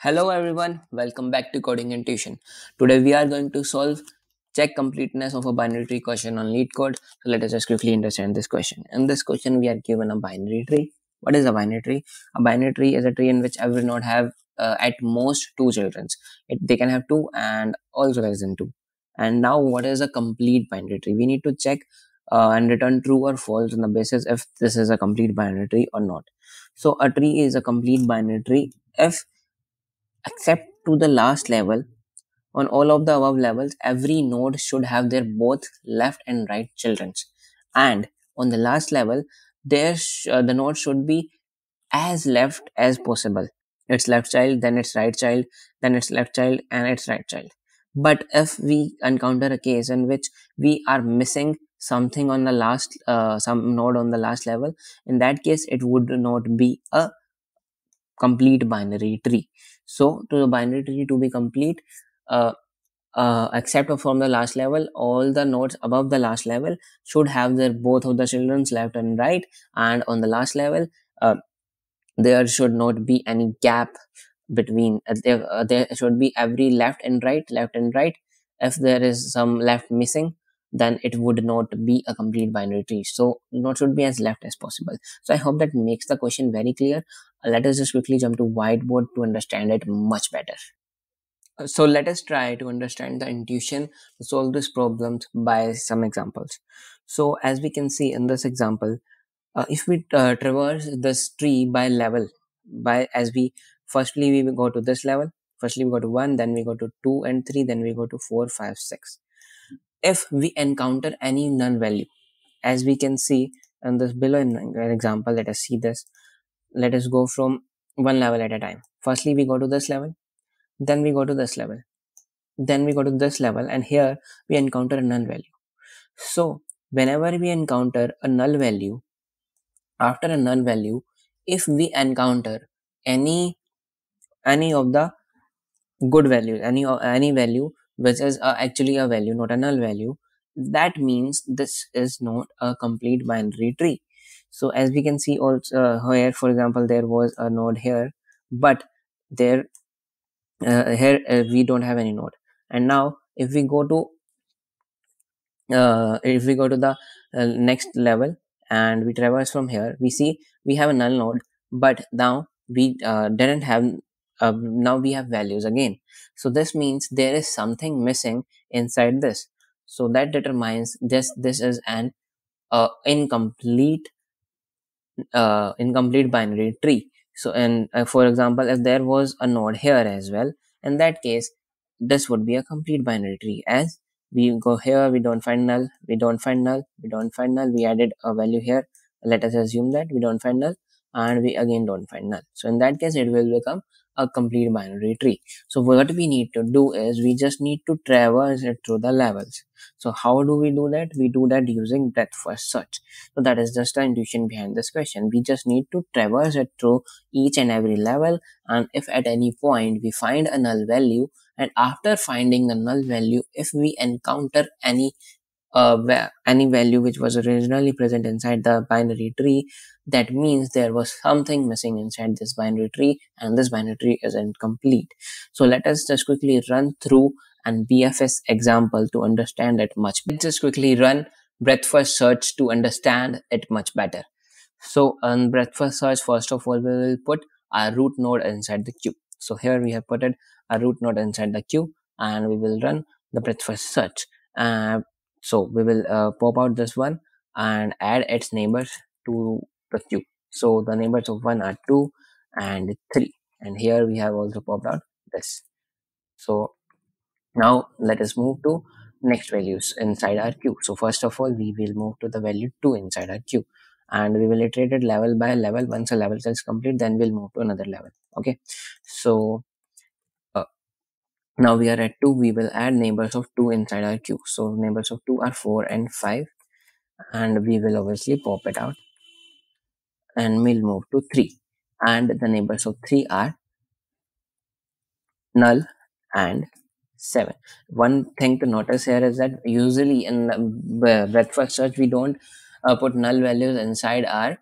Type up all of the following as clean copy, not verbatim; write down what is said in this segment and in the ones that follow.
Hello everyone, welcome back to Coding Intuition. Today we are going to solve check completeness of a binary tree question on LeetCode. So let us just quickly understand this question. In this question we are given a binary tree. What is a binary tree? A binary tree is a tree in which every node have at most two children. They can have two and also less than two. And now what is a complete binary tree? We need to check and return true or false on the basis if this is a complete binary tree or not. So a tree is a complete binary tree if except to the last level. On all of the above levels, every node should have their both left and right children. And on the last level, the node should be as left as possible. Its left child, then its right child, then its left child, and its right child. But if we encounter a case in which we are missing something on the last, some node on the last level, in that case, it would not be a complete binary tree. So to the binary tree to be complete, uh, except from the last level, all the nodes above the last level should have their both of the children's left and right, and on the last level uh, there should not be any gap between there should be every left and right. If there is some left missing, then it would not be a complete binary tree, so not should be as left as possible. So I hope that makes the question very clear. Let us just quickly jump to whiteboard to understand it much better. So let us try to understand the intuition to solve this problem by some examples. So as we can see in this example, if we traverse this tree by level, by as we firstly we will go to this level, firstly we go to 1, then we go to 2 and 3, then we go to 4, 5, 6. If we encounter any null value, as we can see in this below in an example, let us see this. Let us go from one level at a time. Firstly we go to this level, then we go to this level, then we go to this level, and here we encounter a null value. So whenever we encounter a null value, after a null value, if we encounter any of the good values, any value which is actually a value, not a null value, that means this is not a complete binary tree. So as we can see also here, for example, there was a node here, but there here we don't have any node. And now if we go to the next level and we traverse from here, we see we have a null node, but now we didn't have now we have values again. So this means there is something missing inside this, so that determines this is an incomplete binary tree. So and for example, if there was a node here as well, in that case this would be a complete binary tree. As we go here, we don't find null, we don't find null, we don't find null, we added a value here, let us assume that we don't find null, and we again don't find null. So in that case it will become a complete binary tree. So what we need to do is we just need to traverse it through the levels. So how do we do that? We do that using breadth first search. So that is just the intuition behind this question. We just need to traverse it through each and every level, and if at any point we find a null value, and after finding the null value, if we encounter any value which was originally present inside the binary tree, that means there was something missing inside this binary tree, and this binary tree is incomplete. So let us just quickly run through an BFS example to understand it much. Let's just quickly run breadth first search to understand it much better. So on breadth first search, first of all, we will put our root node inside the queue. So here we have put it a root node inside the queue, and we will run the breadth first search. So we will pop out this one and add its neighbors to the queue. So the neighbors of 1 are 2 and 3, and here we have also popped out this. So now let us move to next values inside our queue. So first of all, we will move to the value 2 inside our queue, and we will iterate it level by level. Once a level is complete, then we'll move to another level. Okay, so now we are at 2, we will add neighbors of 2 inside our queue. So neighbors of 2 are 4 and 5, and we will obviously pop it out, and we'll move to 3, and the neighbors of 3 are null and 7. One thing to notice here is that usually in breadth first search we don't put null values inside our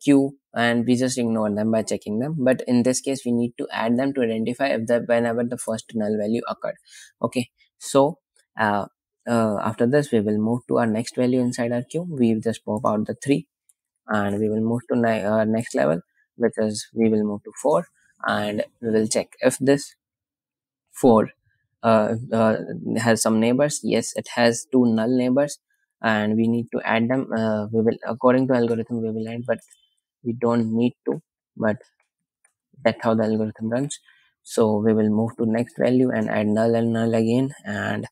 queue and we just ignore them by checking them. But in this case we need to add them to identify if the whenever the first null value occurred. Okay, so uh, after this we will move to our next value inside our queue. We just pop out the 3 and we will move to next level, which is we will move to 4, and we will check if this 4 has some neighbors. Yes, it has two null neighbors, and we need to add them. We will, according to algorithm, we will add, but we don't need to. But that's how the algorithm runs. So we will move to next value and add null and null again, and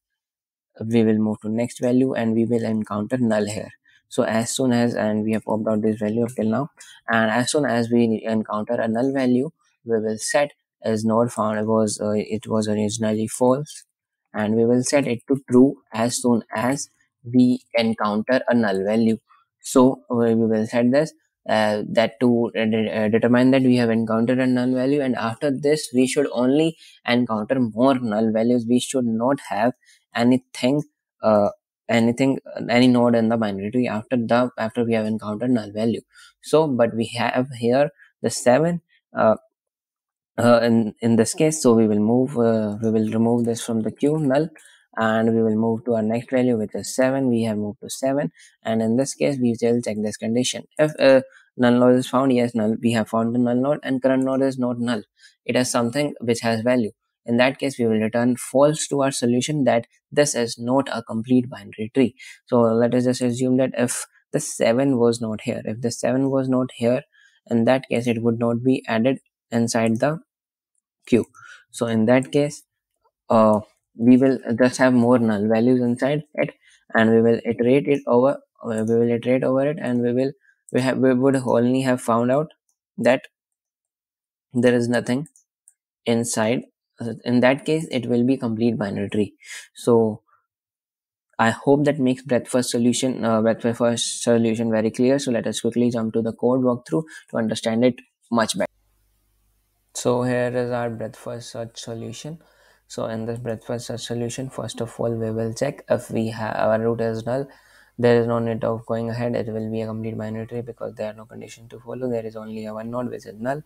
we will move to next value and we will encounter null here. So as soon as, and we have popped out this value up till now, and as soon as we encounter a null value, we will set as node found it was originally false, and we will set it to true as soon as we encounter a null value. So we will set this that to determine that we have encountered a null value, and after this we should only encounter more null values. We should not have anything uh, any node in the binary tree after we have encountered null value. So but we have here the 7 uh, in this case. So we will remove this from the queue null, and we will move to our next value, which is 7. We have moved to 7, and in this case we will check this condition. If null node is found, yes, null, we have found the null node, and current node is not null, it has something which has value. In that case we will return false to our solution, that this is not a complete binary tree. So let us just assume that if the 7 was not here, if the 7 was not here, in that case it would not be added inside the queue. So in that case we will just have more null values inside it, and we will iterate it over it, and we would only have found out that there is nothing inside. In that case it will be complete binary tree. So I hope that makes breadth first solution very clear. So let us quickly jump to the code walkthrough to understand it much better. So here is our breadth first search solution. So in this breadth first search solution, first of all we will check if we have our root is null. There is no need of going ahead, it will be a complete binary tree because there are no condition to follow. There is only a one node which is null,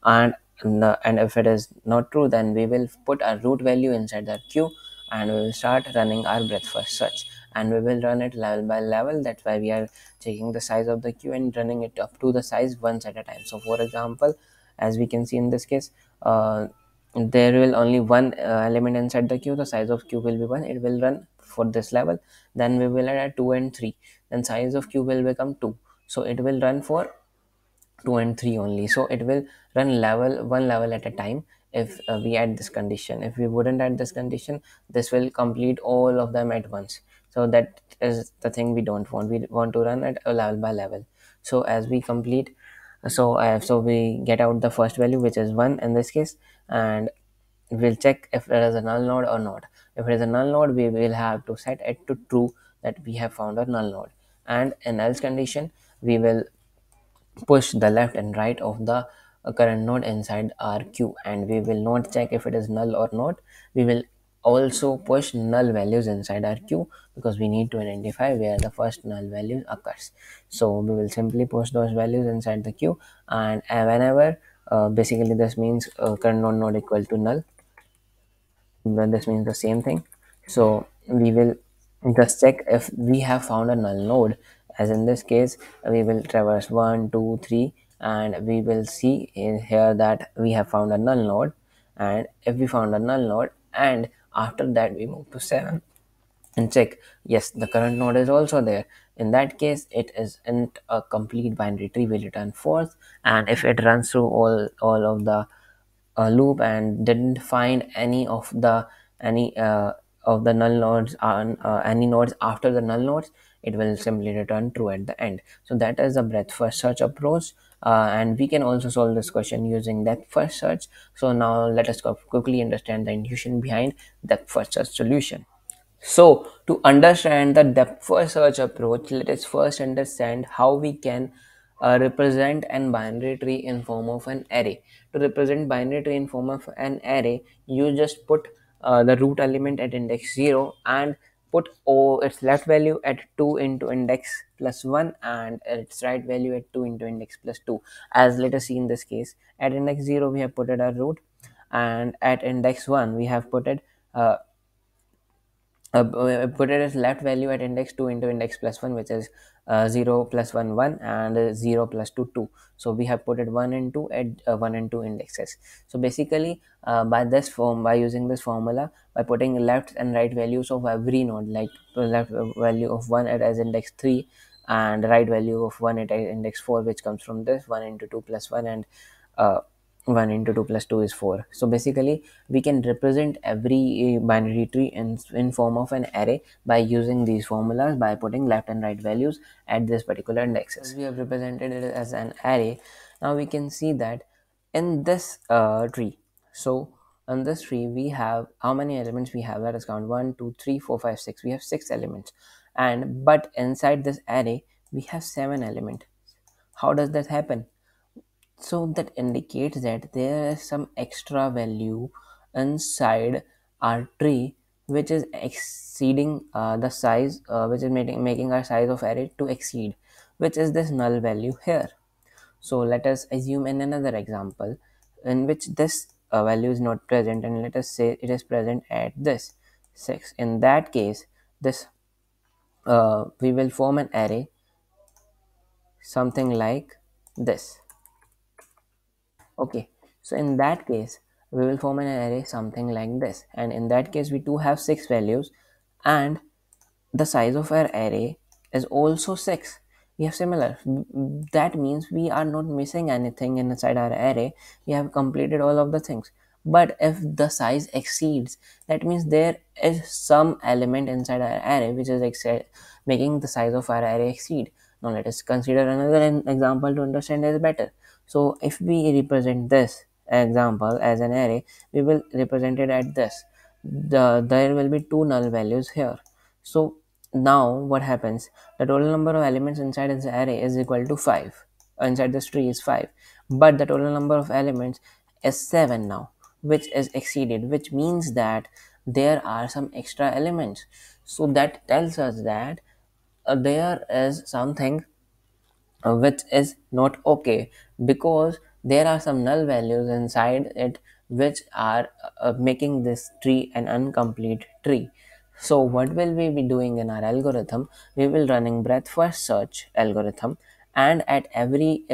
and and if it is not true, then we will put a root value inside that queue, and we will start running our breadth first search, and we will run it level by level. That's why we are checking the size of the queue and running it up to the size once at a time. So for example, as we can see in this case, there will only one element inside the queue. The size of queue will be 1. It will run for this level. Then we will add 2 and 3. Then size of queue will become 2. So it will run for 2 and 3 only. So it will run one level at a time. If we add this condition, if we wouldn't add this condition, this will complete all of them at once. So that is the thing we don't want. We want to run at a level by level. So as we complete, so we get out the first value, which is 1 in this case, and we'll check if there is a null node or not. If it is a null node, we will have to set it to true, that we have found a null node. And in else condition, we will push the left and right of the current node inside our queue, and we will not check if it is null or not. We will also push null values inside our queue because we need to identify where the first null value occurs. So we will simply push those values inside the queue, and whenever basically this means current node not equal to null, then this means the same thing. So we will just check if we have found a null node. As in this case, we will traverse 1 2 3, and we will see in here that we have found a null node. And if we found a null node, and after that we move to 7 and check, yes, the current node is also there. In that case it isn't a complete binary tree, will return false. And if it runs through all of the loop and didn't find any of the null nodes on any nodes after the null nodes, it will simply return true at the end. So that is the breadth first search approach, and we can also solve this question using depth first search. So now let us quickly understand the intuition behind depth first search solution. So, to understand the depth first search approach, let us first understand how we can represent an binary tree in form of an array. To represent binary tree in form of an array, you just put the root element at index 0 and put its left value at 2 into index plus 1 and its right value at 2 into index plus 2. As let us see in this case, at index 0 we have put it a root, and at index 1 we have uh, put it as left value at index 2 into index plus 1, which is 0 plus 1 1 and 0 plus 2 2. So we have put it 1 and 2 at 1 and 2 indexes. So basically by using this formula, by putting left and right values of every node, like left value of 1 at as index 3 and right value of 1 at index 4, which comes from this 1 into 2 plus 1 and uh, 1 into 2 plus 2 is 4. So basically we can represent every binary tree in form of an array by using these formulas, by putting left and right values at this particular indexes. As we have represented it as an array, now we can see that in this tree, so on this tree we have how many elements we have. Let us count: 1 2 3 4 5 6. We have 6 elements, and but inside this array we have 7 elements. How does that happen? So that indicates that there is some extra value inside our tree which is exceeding the size, which is making our size of array to exceed, which is this null value here. So let us assume in another example in which this value is not present, and let us say it is present at this 6. In that case, this we will form an array something like this. Okay, so in that case we will form an array something like this, and in that case we do have 6 values, and the size of our array is also 6. We have similar. That means we are not missing anything inside our array. We have completed all of the things. But if the size exceeds, that means there is some element inside our array which is making the size of our array exceed. Now let us consider another example to understand this better. So if we represent this example as an array, we will represent it at this. There will be 2 null values here. So now what happens? The total number of elements inside this array is equal to 5. Inside this tree is 5, but the total number of elements is 7 now, which is exceeded, which means that there are some extra elements. So that tells us that there is something which is not okay, because there are some null values inside it which are making this tree an incomplete tree. So what will we be doing in our algorithm? We will running breadth first search algorithm, and at every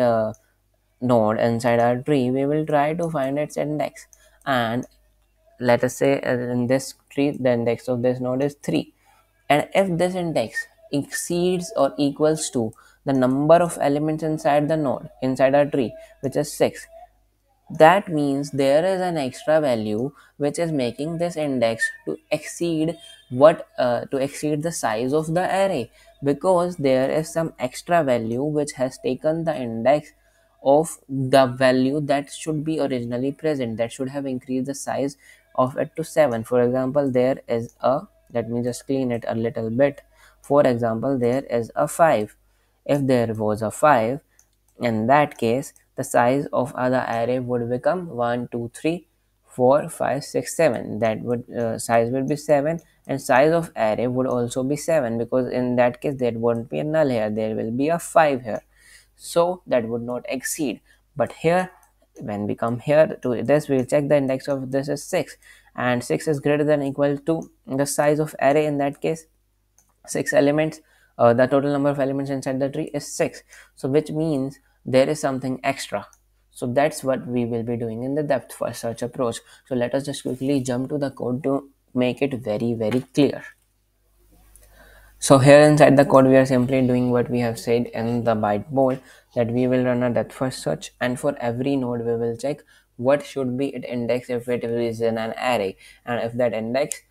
node inside our tree we will try to find its index. And let us say in this tree the index of this node is 3, and if this index exceeds or equals to the number of elements inside the node inside our tree, which is 6, that means there is an extra value which is making this index to exceed to exceed the size of the array, because there is some extra value which has taken the index of the value that should be originally present, that should have increased the size of it to 7. For example, there is a, let me just clean it a little bit. For example, there is a 5. If there was a 5, in that case the size of the array would become 1 2 3 4 5 6 7. That would size would be 7, and size of array would also be 7, because in that case there won't be a null here, there will be a 5 here, so that would not exceed. But here, when we come here to this, we'll check the index of this is 6, and 6 is greater than or equal to the size of array. In that case, 6 elements, the total number of elements inside the tree is 6, so which means there is something extra. So that's what we will be doing in the depth first search approach. So let us just quickly jump to the code to make it very clear. So here inside the code we are simply doing what we have said in the byteboard, that we will run a depth first search, and for every node we will check what should be its index if it is in an array, and if that index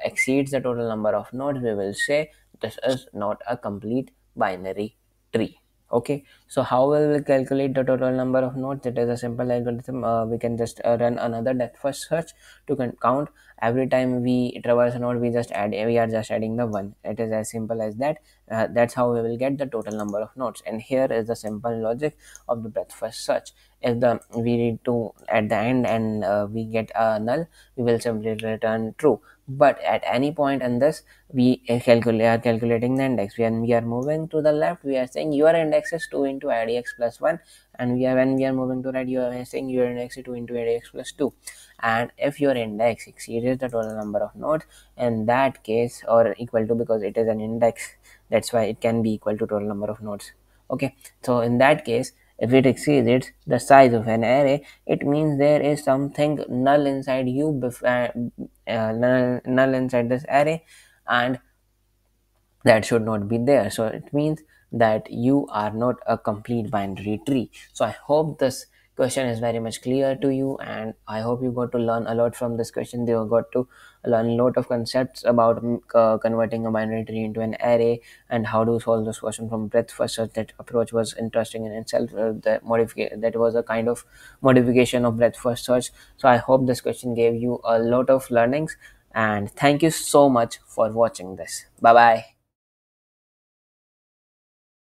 exceeds the total number of nodes, we will say this is not a complete binary tree. Okay, so how will we calculate the total number of nodes? It is a simple algorithm. We can just run another depth first search to count. Every time we traverse a node, we are just adding the 1. It is as simple as that. That's how we will get the total number of nodes. And here is the simple logic of the breadth first search. If we need to at the end and we get a null, we will simply return true. but at any point in this we are calculating the index. When we are moving to the left, we are saying your index is 2 into idx plus 1, and when we are moving to right, you are saying your index is 2 into idx plus 2. And if your index exceeds the total number of nodes, in that case, or equal to, because it is an index, that's why it can be equal to total number of nodes. Okay, so in that case, if it exceeds the size of an array, it means there is something null inside null inside this array, and that should not be there. So it means that you are not a complete binary tree. So I hope this question is very much clear to you, and I hope you got to learn a lot from this question. You got to learn a lot of concepts about converting a binary tree into an array, and how to solve this question from breadth first search. That approach was interesting in itself. That was a kind of modification of breadth first search. So I hope this question gave you a lot of learnings, and thank you so much for watching this. Bye bye.